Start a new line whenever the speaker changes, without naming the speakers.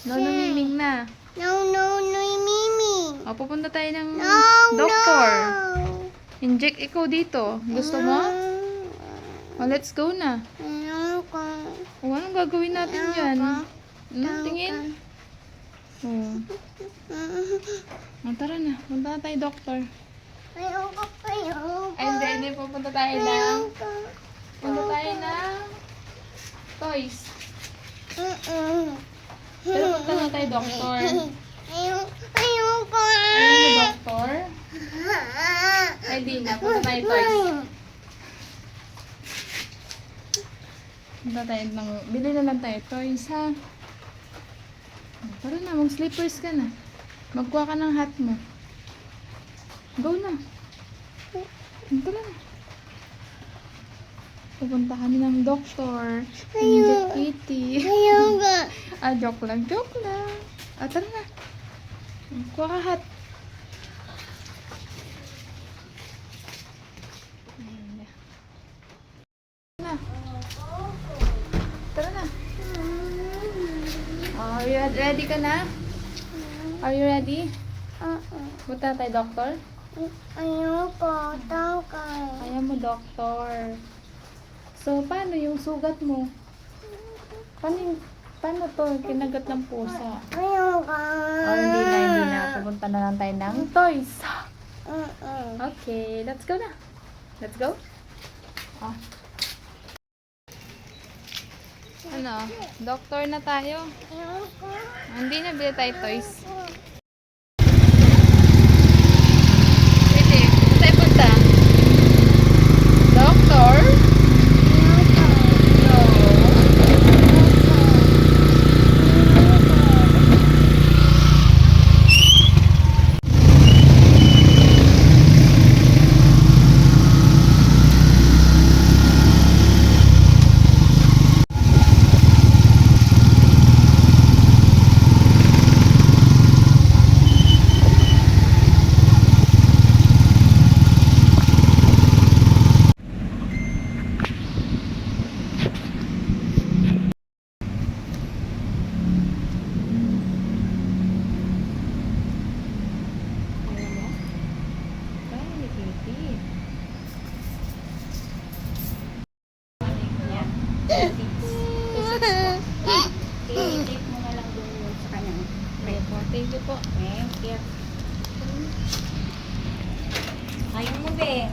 No, namiming na.
No, Mimi.
O, pupunta tayo ng
No,
doktor.
no.
Inject ikaw dito. Gusto mo? O, let's go na.
Ayoko.
O, anong gagawin natin dyan? Tingin. O. O, tara na. Punta na tayo doktor.
Ayoko.
Ay, hindi. Pupunta tayo ng... Punta tayo ng... Toys. Pero punta na tayo doktor.
Ayoko.
Ano mo, doktor? Ay, di na. Punta tayo toys. Punta tayo ng... Bili na lang tayo toys, ha? Tara na, mag-slippers ka na. Magkuha ka ng hat mo. Go na. Tara na. Pupunta kami ng doktor. Inject Kitty.
Ayoko.
Ah, joke lang, joke lang. Ah, tara na. Kuha ka hat. Ayan na. Tara na. Are you ready ka na? Are you ready? Punta tayo, doktor?
Ayoko. Tangkay.
Kaya mo, doktor. So, paano yung sugat mo? Paano to? Kinagat ng pusa.
Ayoko.
Oh, hindi na. Pupunta na lang tayo ng toys. Okay, let's go na. Let's go. Oh. Ano? Doktor na tayo.
Ayoko.
Hindi na bili tayo toys. Pwede. Saan tayo punta? Doktor? No. Kaya mo? Kaya ni Kitty. Yan.
I-take mo na lang doon sa kanyang.
Thank you po.
Thank you. Ayaw mo, be.